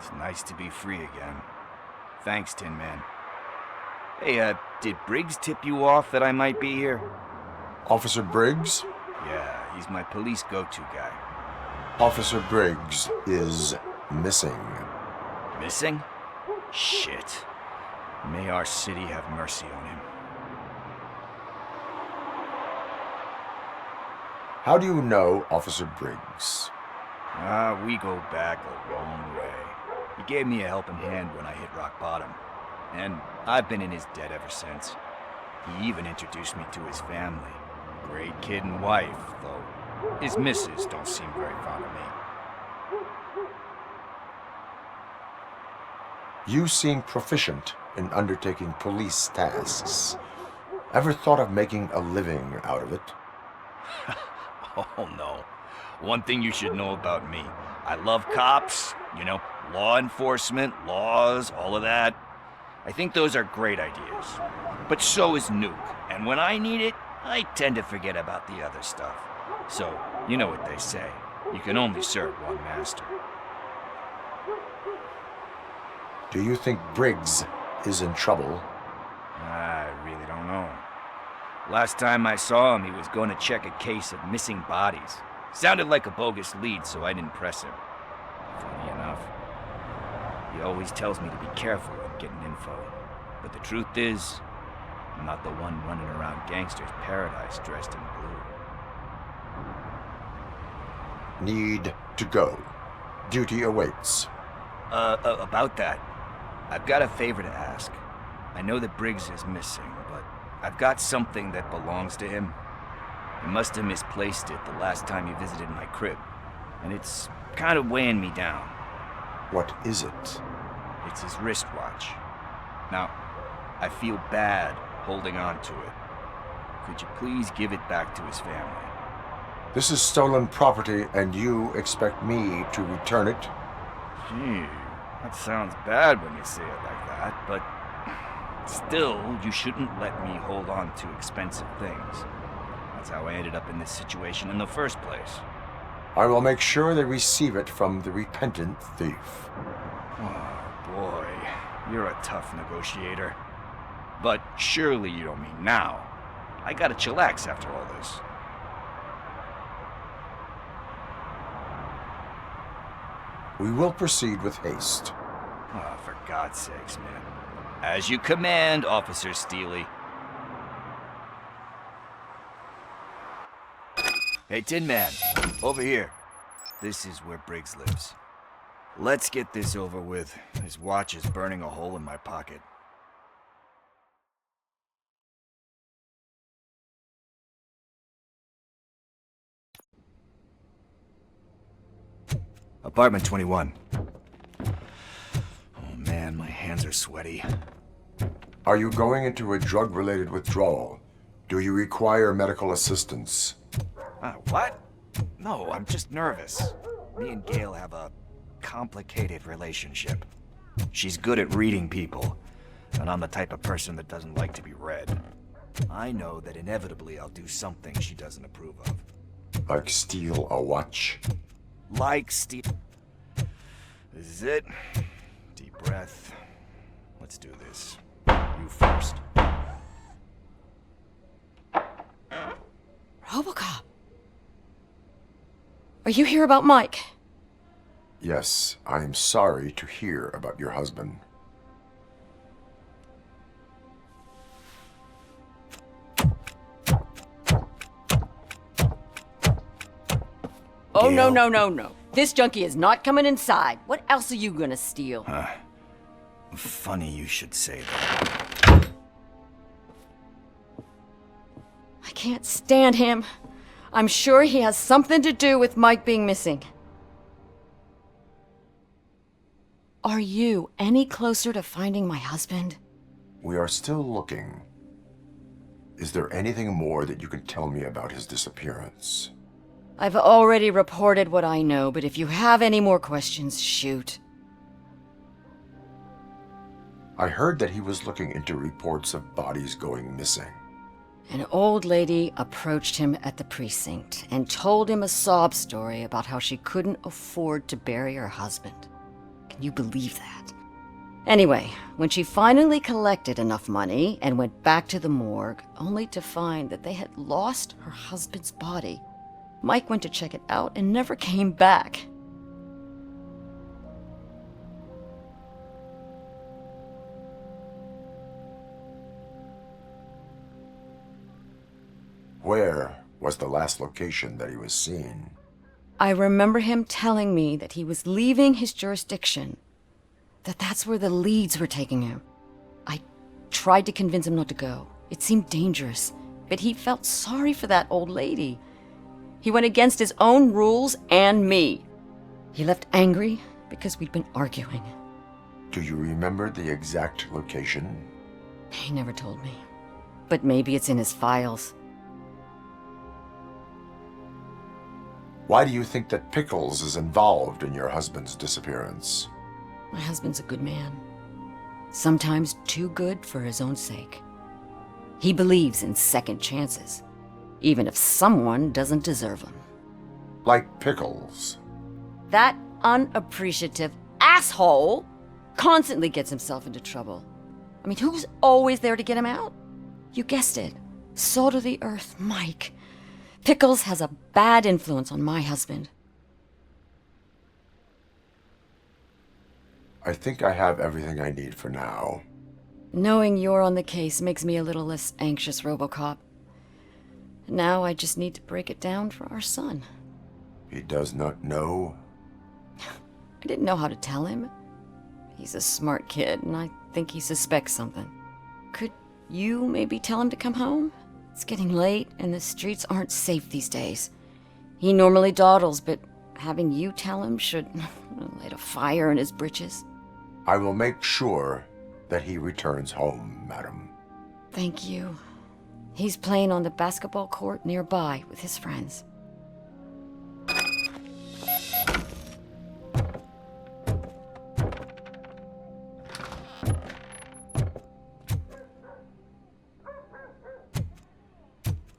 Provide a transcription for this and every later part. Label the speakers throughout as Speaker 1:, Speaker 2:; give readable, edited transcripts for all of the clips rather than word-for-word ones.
Speaker 1: It's nice to be free again. Thanks, Tin Man. Hey, did Briggs tip you off that I might be here?
Speaker 2: Officer Briggs?
Speaker 1: Yeah, he's my police go-to guy.
Speaker 2: Officer Briggs is missing.
Speaker 1: Missing? Shit. May our city have mercy on him.
Speaker 2: How do you know Officer Briggs?
Speaker 1: We go back a long way. He gave me a helping hand when I hit rock bottom, and I've been in his debt ever since. He even introduced me to his family. Great kid and wife, though his missus don't seem very fond of me.
Speaker 2: You seem proficient in undertaking police tasks. Ever thought of making a living out of it?
Speaker 1: Oh no. One thing you should know about me. I love cops, law enforcement, laws, all of that. I think those are great ideas. But so is Nuke, and when I need it, I tend to forget about the other stuff. So, you know what they say. You can only serve one master.
Speaker 2: Do you think Briggs is in trouble?
Speaker 1: I really don't know. Last time I saw him, he was going to check a case of missing bodies. Sounded like a bogus lead, so I didn't press him. Funny enough. He always tells me to be careful when getting info. But the truth is, I'm not the one running around gangsters' paradise dressed in blue.
Speaker 2: Need to go. Duty awaits.
Speaker 1: About that, I've got a favor to ask. I know that Briggs is missing, but I've got something that belongs to him. He must have misplaced it the last time he visited my crib, and it's kind of weighing me down.
Speaker 2: What is it?
Speaker 1: It's his wristwatch. Now, I feel bad holding on to it. Could you please give it back to his family?
Speaker 2: This is stolen property, and you expect me to return it?
Speaker 1: Gee, that sounds bad when you say it like that, but still, you shouldn't let me hold on to expensive things. That's how I ended up in this situation in the first place.
Speaker 2: I will make sure they receive it from the repentant thief.
Speaker 1: Oh, boy. You're a tough negotiator. But surely you don't mean now. I gotta chillax after all this.
Speaker 2: We will proceed with haste.
Speaker 1: Oh, for God's sakes, man. As you command, Officer Steely. Hey, Tin Man, over here. This is where Briggs lives. Let's get this over with. His watch is burning a hole in my pocket. Apartment 21. Oh man, my hands are sweaty.
Speaker 2: Are you going into a drug-related withdrawal? Do you require medical assistance?
Speaker 1: What? No, I'm just nervous. Me and Gail have a complicated relationship. She's good at reading people, and I'm the type of person that doesn't like to be read. I know that inevitably I'll do something she doesn't approve of.
Speaker 2: Like steal a watch?
Speaker 1: Like Steve. This is it. Deep breath. Let's do this. You first.
Speaker 3: Robocop. Are you here about Mike?
Speaker 2: Yes, I am sorry to hear about your husband.
Speaker 3: Oh,
Speaker 1: Gail.
Speaker 3: no. This junkie is not coming inside. What else are you gonna steal?
Speaker 1: Funny you should say that.
Speaker 3: I can't stand him. I'm sure he has something to do with Mike being missing. Are you any closer to finding my husband?
Speaker 2: We are still looking. Is there anything more that you can tell me about his disappearance?
Speaker 3: I've already reported what I know, but if you have any more questions, shoot.
Speaker 2: I heard that he was looking into reports of bodies going missing.
Speaker 3: An old lady approached him at the precinct and told him a sob story about how she couldn't afford to bury her husband. Can Can you believe that? Anyway, when she finally collected enough money and went back to the morgue, only to find that they had lost her husband's body, Mike went to check it out and never came back.
Speaker 2: Where was the last location that he was seen?
Speaker 3: I remember him telling me that he was leaving his jurisdiction, that's where the leads were taking him. I tried to convince him not to go. It seemed dangerous, but he felt sorry for that old lady. He went against his own rules and me. He left angry because we'd been arguing.
Speaker 2: Do you remember the exact location?
Speaker 3: He never told me, but maybe it's in his files.
Speaker 2: Why do you think that Pickles is involved in your husband's disappearance?
Speaker 3: My husband's a good man. Sometimes too good for his own sake. He believes in second chances, even if someone doesn't deserve them.
Speaker 2: Like Pickles.
Speaker 3: That unappreciative asshole constantly gets himself into trouble. I mean, who's always there to get him out? You guessed it. Salt of the earth, Mike. Pickles has a bad influence on my husband.
Speaker 2: I think I have everything I need for now.
Speaker 3: Knowing you're on the case makes me a little less anxious, Robocop. Now I just need to break it down for our son.
Speaker 2: He does not know?
Speaker 3: I didn't know how to tell him. He's a smart kid, and I think he suspects something. Could you maybe tell him to come home? It's getting late, and the streets aren't safe these days. He normally dawdles, but having you tell him should light a fire in his britches.
Speaker 2: I will make sure that he returns home, madam.
Speaker 3: Thank you. He's playing on the basketball court nearby with his friends.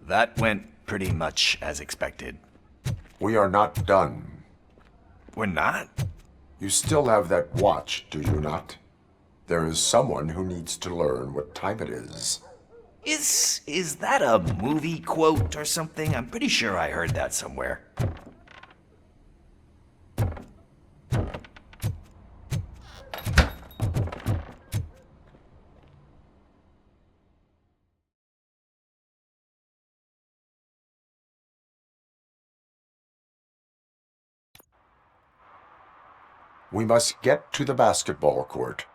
Speaker 1: That went pretty much as expected.
Speaker 2: We are not done.
Speaker 1: We're not?
Speaker 2: You still have that watch, do you not? There is someone who needs to learn what time it is.
Speaker 1: Is that a movie quote or something? I'm pretty sure I heard that somewhere.
Speaker 2: We must get to the basketball court.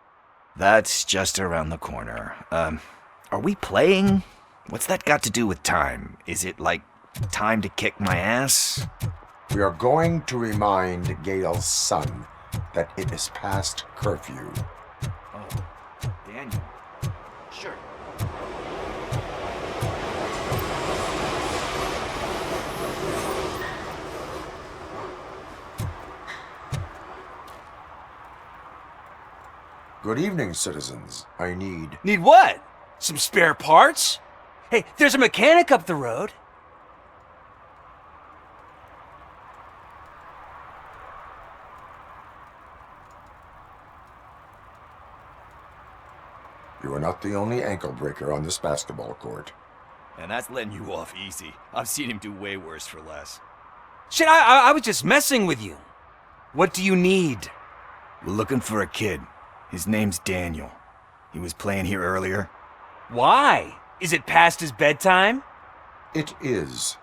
Speaker 1: That's just around the corner. Are we playing? What's that got to do with time? Is it like time to kick my ass?
Speaker 2: We are going to remind Gail's son that it is past curfew.
Speaker 1: Oh, Daniel. Sure.
Speaker 2: Good evening, citizens. I need...
Speaker 4: Need what? Some spare parts? Hey, there's a mechanic up the road.
Speaker 2: You are not the only ankle breaker on this basketball court.
Speaker 1: And that's letting you off easy. I've seen him do way worse for less.
Speaker 4: Shit, I was just messing with you. What do you need?
Speaker 1: We're looking for a kid. His name's Daniel. He was playing here earlier.
Speaker 4: Why? Is it past his bedtime?
Speaker 2: It is.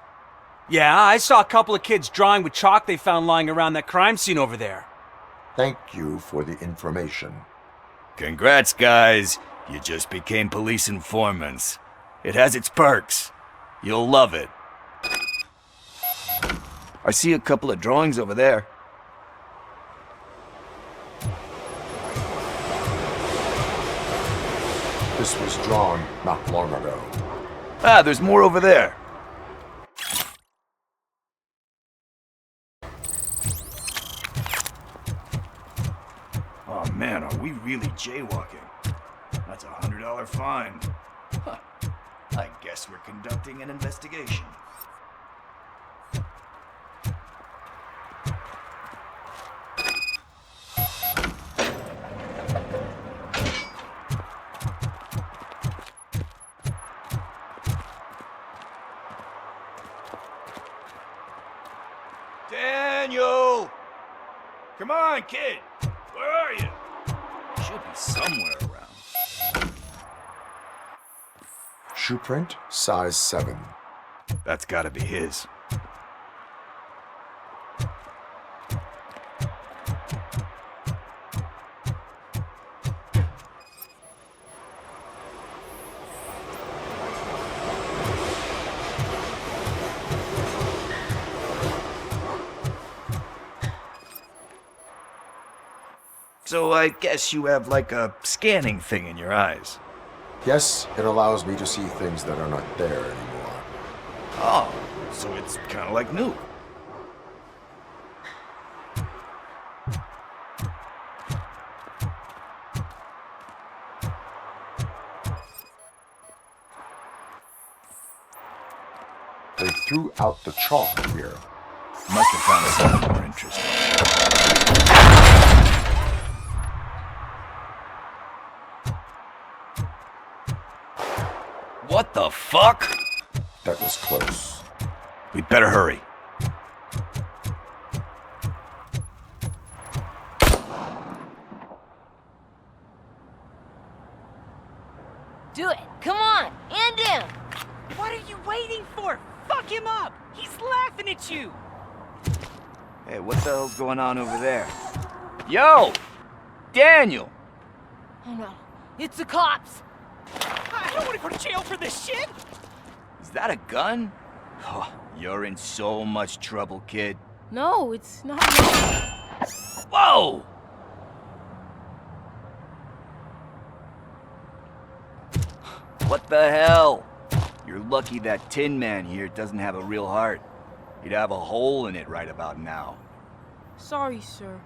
Speaker 4: Yeah, I saw a couple of kids drawing with chalk they found lying around that crime scene over there.
Speaker 2: Thank you for the information.
Speaker 1: Congrats, guys. You just became police informants. It has its perks. You'll love it. I see a couple of drawings over there.
Speaker 2: This was drawn not long ago.
Speaker 1: Ah, there's more over there. Oh man, are we really jaywalking? That's $100 fine. Huh. I guess we're conducting an investigation. on, kid! Where are you? Should be somewhere around.
Speaker 2: Shoe print, size 7.
Speaker 1: That's gotta be his. So I guess you have like a scanning thing in your eyes.
Speaker 2: Yes, it allows me to see things that are not there anymore.
Speaker 1: Oh, so it's kind of like new.
Speaker 2: They threw out the chalk here.
Speaker 1: Must have found something more interesting. What the fuck?
Speaker 2: That was close.
Speaker 1: We'd better hurry.
Speaker 5: Do it! Come on! And him!
Speaker 4: What are you waiting for? Fuck him up! He's laughing at you!
Speaker 1: Hey, what the hell's going on over there? Yo! Daniel!
Speaker 5: Oh no, it's the cops!
Speaker 4: I don't want to go to jail for this shit!
Speaker 1: Is that a gun? Oh, you're in so much trouble, kid.
Speaker 5: No, it's not.
Speaker 1: Whoa! What the hell? You're lucky that Tin Man here doesn't have a real heart. He'd have a hole in it right about now.
Speaker 5: Sorry, sir.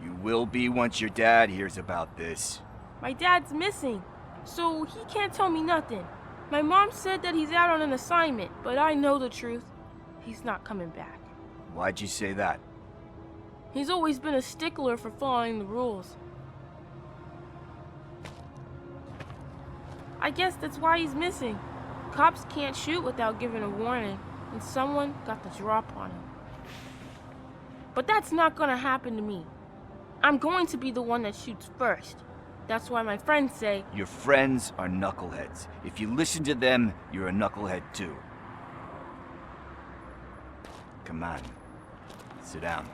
Speaker 1: You will be once your dad hears about this.
Speaker 5: My dad's missing, so he can't tell me nothing. My mom said that he's out on an assignment, but I know the truth. He's not coming back.
Speaker 1: Why'd you say that?
Speaker 5: He's always been a stickler for following the rules. I guess that's why he's missing. Cops can't shoot without giving a warning, and someone got the drop on him. But that's not gonna happen to me. I'm going to be the one that shoots first. That's why my friends say,
Speaker 1: Your friends are knuckleheads. If you listen to them, you're a knucklehead too. Come on. Sit down.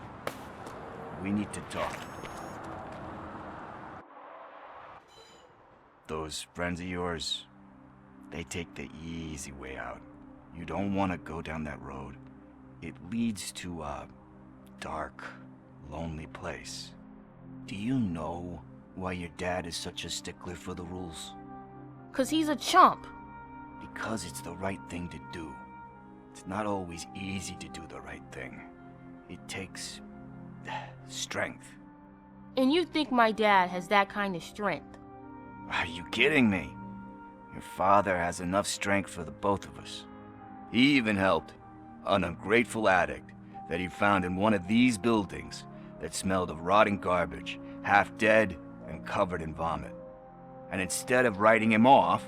Speaker 1: We need to talk. Those friends of yours, they take the easy way out. You don't want to go down that road. It leads to a dark, lonely place. Do you know why your dad is such a stickler for the rules?
Speaker 5: 'cause he's a chump.
Speaker 1: Because it's the right thing to do. It's not always easy to do the right thing. It takes strength.
Speaker 5: And you think my dad has that kind of strength?
Speaker 1: Are you kidding me? Your father has enough strength for the both of us. He even helped an ungrateful addict that he found in one of these buildings that smelled of rotting garbage, half dead and covered in vomit. And instead of writing him off,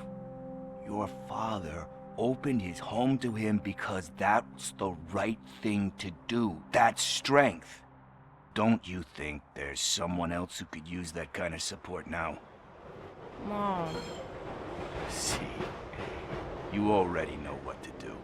Speaker 1: your father opened his home to him because that's the right thing to do. That's strength. Don't you think there's someone else who could use that kind of support now?
Speaker 5: Mom.
Speaker 1: See, you already know what to do.